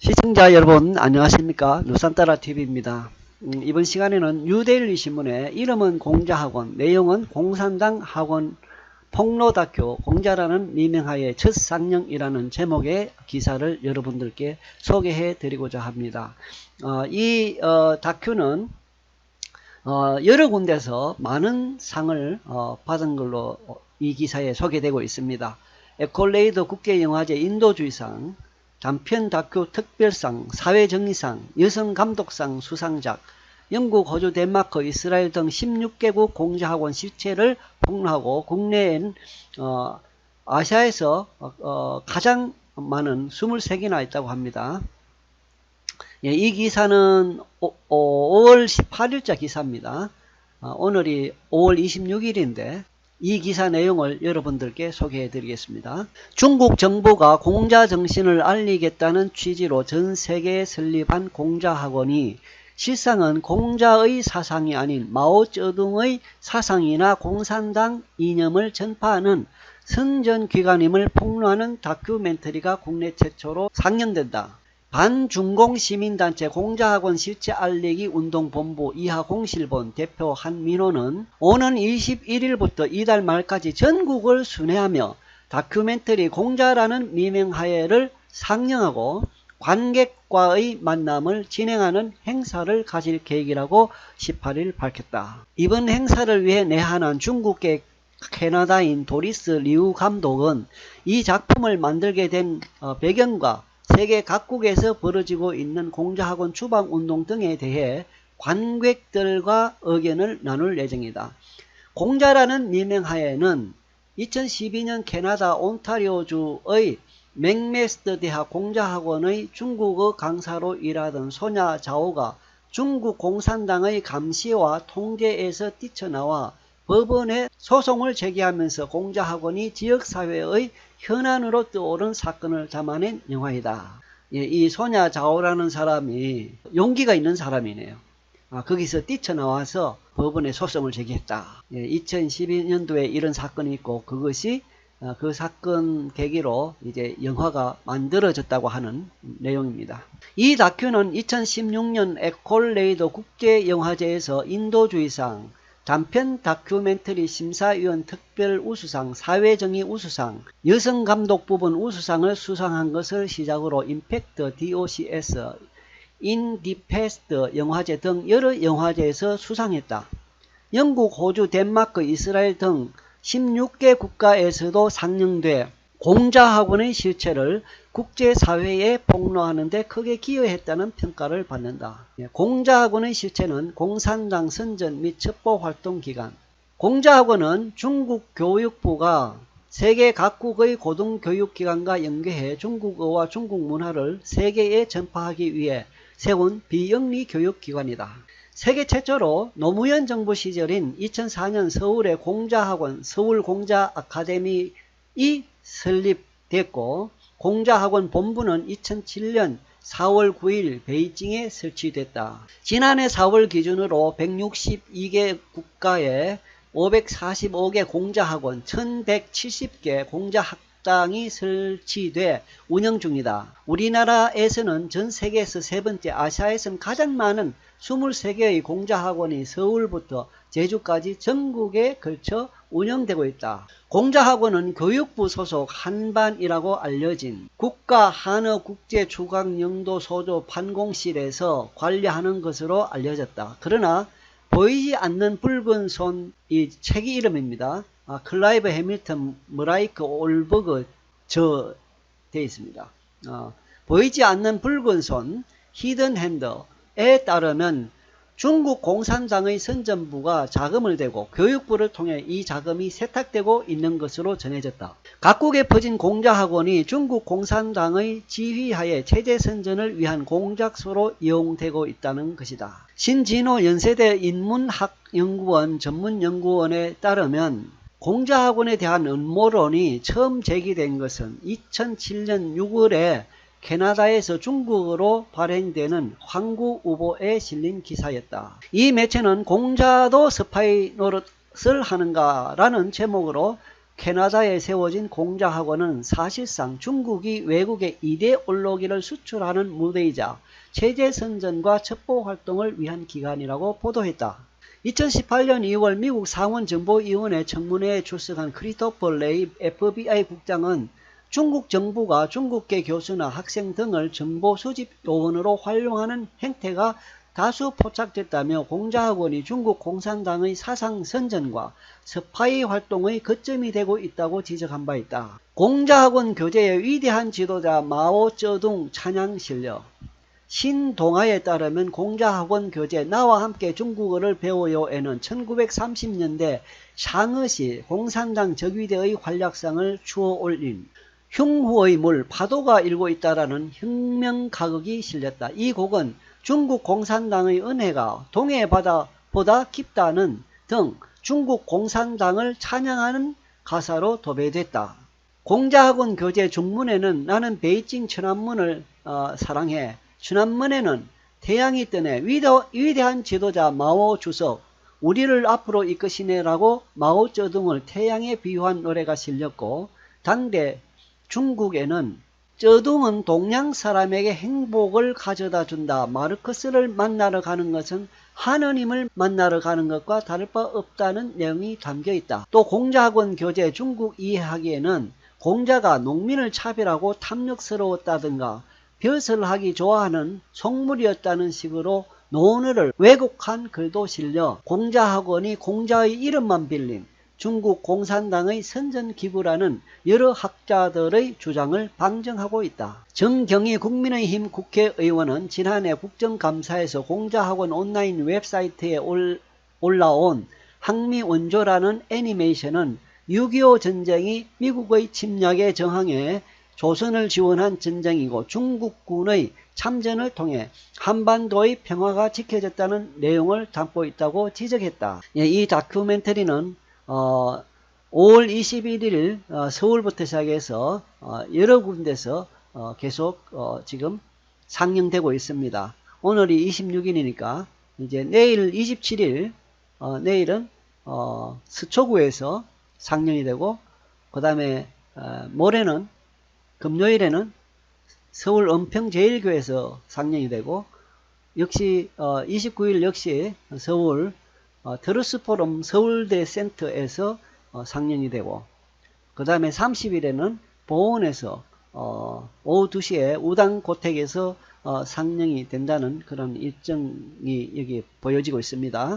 시청자 여러분 안녕하십니까. 루산따라TV입니다. 이번 시간에는 뉴데일리 신문의 이름은 공자학원, 내용은 공산당 학원 폭로 다큐 공자라는 미명하에 첫 상영이라는 제목의 기사를 여러분들께 소개해 드리고자 합니다. 이 다큐는 여러 군데서 많은 상을 받은 걸로 이 기사에 소개되고 있습니다. 에콜레이더 국제영화제 인도주의상, 단편 다큐 특별상, 사회정의상, 여성감독상 수상작, 영국, 호주, 덴마크, 이스라엘 등 16개국 공자학원 실체를 폭로하고 국내엔 아시아에서 가장 많은 23개나 있다고 합니다. 예, 이 기사는 5월 18일자 기사입니다. 오늘이 5월 26일인데 이 기사 내용을 여러분들께 소개해 드리겠습니다. 중국 정부가 공자 정신을 알리겠다는 취지로 전 세계에 설립한 공자학원이 실상은 공자의 사상이 아닌 마오쩌둥의 사상이나 공산당 이념을 전파하는 선전기관임을 폭로하는 다큐멘터리가 국내 최초로 상영된다. 반중공 시민단체 공자학원 실체 알리기 운동본부 이하공실본 대표 한민호는 오는 21일부터 이달 말까지 전국을 순회하며 다큐멘터리 공자라는 미명하에를 상영하고 관객과의 만남을 진행하는 행사를 가질 계획이라고 18일 밝혔다. 이번 행사를 위해 내한한 중국계 캐나다인 도리스 리우 감독은 이 작품을 만들게 된 배경과 세계 각국에서 벌어지고 있는 공자학원 추방운동 등에 대해 관객들과 의견을 나눌 예정이다. 공자라는 미명하에는 2012년 캐나다 온타리오주의 맥메스터 대학 공자학원의 중국어 강사로 일하던 소냐 자오가 중국 공산당의 감시와 통제에서 뛰쳐나와 법원에 소송을 제기하면서 공자학원이 지역사회의 현안으로 떠오른 사건을 담아낸 영화이다. 예, 이 소냐 자오라는 사람이 용기가 있는 사람이네요. 거기서 뛰쳐나와서 법원에 소송을 제기했다. 예, 2012년도에 이런 사건이 있고 그것이 그 사건 계기로 이제 영화가 만들어졌다고 하는 내용입니다. 이 다큐는 2016년 에콜레이더 국제영화제에서 인도주의상, 단편 다큐멘터리 심사위원 특별 우수상, 사회정의 우수상, 여성감독 부분 우수상을 수상한 것을 시작으로 임팩트, DOCS, 인디페스트 영화제 등 여러 영화제에서 수상했다. 영국, 호주, 덴마크, 이스라엘 등 16개 국가에서도 상영돼 공자학원의 실체를 국제사회에 폭로하는 데 크게 기여했다는 평가를 받는다. 공자학원의 실체는 공산당 선전 및 첩보활동기관. 공자학원은 중국 교육부가 세계 각국의 고등교육기관과 연계해 중국어와 중국 문화를 세계에 전파하기 위해 세운 비영리 교육기관이다. 세계 최초로 노무현 정부 시절인 2004년 서울의 공자학원 서울공자아카데미이 설립됐고 공자학원 본부는 2007년 4월 9일 베이징에 설치됐다. 지난해 4월 기준으로 162개 국가에 545개 공자학원, 1170개 공자학당이 설치돼 운영 중이다. 우리나라에서는 전 세계에서 세 번째, 아시아에서는 가장 많은 23개의 공자학원이 서울부터 제주까지 전국에 걸쳐 운영되고 있다. 공자학원은 교육부 소속 한반이라고 알려진 국가 한어국제주강영도소조 판공실에서 관리하는 것으로 알려졌다. 그러나 보이지 않는 붉은 손, 이 책의 이름입니다. 클라이브 해밀턴 머라이크 올버그 저 되어 있습니다. 보이지 않는 붉은 손, 히든 핸드에 따르면 중국 공산당의 선전부가 자금을 대고 교육부를 통해 이 자금이 세탁되고 있는 것으로 전해졌다. 각국에 퍼진 공자학원이 중국 공산당의 지휘하에 체제선전을 위한 공작소로 이용되고 있다는 것이다. 신진호 연세대 인문학연구원 전문연구원에 따르면 공자학원에 대한 음모론이 처음 제기된 것은 2007년 6월에 캐나다에서 중국어로 발행되는 황구우보에 실린 기사였다. 이 매체는 공자도 스파이 노릇을 하는가 라는 제목으로 캐나다에 세워진 공자학원은 사실상 중국이 외국에 2대 올로기를 수출하는 무대이자 체제선전과 첩보활동을 위한 기관이라고 보도했다. 2018년 2월 미국 상원정보위원회 청문회에 출석한 크리스토퍼 레이 FBI 국장은 중국 정부가 중국계 교수나 학생 등을 정보 수집 요원으로 활용하는 행태가 다수 포착됐다며 공자학원이 중국 공산당의 사상 선전과 스파이 활동의 거점이 되고 있다고 지적한 바 있다. 공자학원 교재의 위대한 지도자 마오쩌둥 찬양 실력. 신동아에 따르면 공자학원 교재 나와 함께 중국어를 배워요에는 1930년대 샹의시 공산당 적위대의 활약상을 주워 올린 흉후의 물 파도가 일고 있다라는 혁명가극이 실렸다. 이 곡은 중국 공산당의 은혜가 동해 바다보다 깊다는 등 중국 공산당을 찬양하는 가사로 도배됐다. 공자학원 교재 중문에는 나는 베이징 천안문을 사랑해. 천안문에는 태양이 뜨네. 위대한 지도자 마오 주석 우리를 앞으로 이끄시네라고 마오쩌둥을 태양에 비유한 노래가 실렸고, 당대 중국에는 쩌둥은 동양 사람에게 행복을 가져다 준다. 마르크스를 만나러 가는 것은 하느님을 만나러 가는 것과 다를 바 없다는 내용이 담겨 있다. 또 공자학원 교재 중국 이해하기에는 공자가 농민을 차별하고 탐욕스러웠다든가 벼슬 하기 좋아하는 속물이었다는 식으로 논어를 왜곡한 글도 실려 공자학원이 공자의 이름만 빌린 중국 공산당의 선전기구라는 여러 학자들의 주장을 방증하고 있다. 정경희 국민의힘 국회의원은 지난해 국정감사에서 공자학원 온라인 웹사이트에 올라온 항미원조라는 애니메이션은 6.25 전쟁이 미국의 침략에 저항해 조선을 지원한 전쟁이고 중국군의 참전을 통해 한반도의 평화가 지켜졌다는 내용을 담고 있다고 지적했다. 이 다큐멘터리는 5월 21일 서울부터 시작해서 여러 군데서 계속 지금 상영되고 있습니다. 오늘이 26일이니까 이제 내일 27일 내일은 서초구에서 상영이 되고, 그 다음에 모레는 금요일에는 서울 은평제일교에서 상영이 되고, 역시 29일 역시 서울 트루스포럼 서울대 센터에서 상영이 되고, 그 다음에 30일에는 보원에서 오후 2시에 우당고택에서 상영이 된다는 그런 일정이 여기 보여지고 있습니다.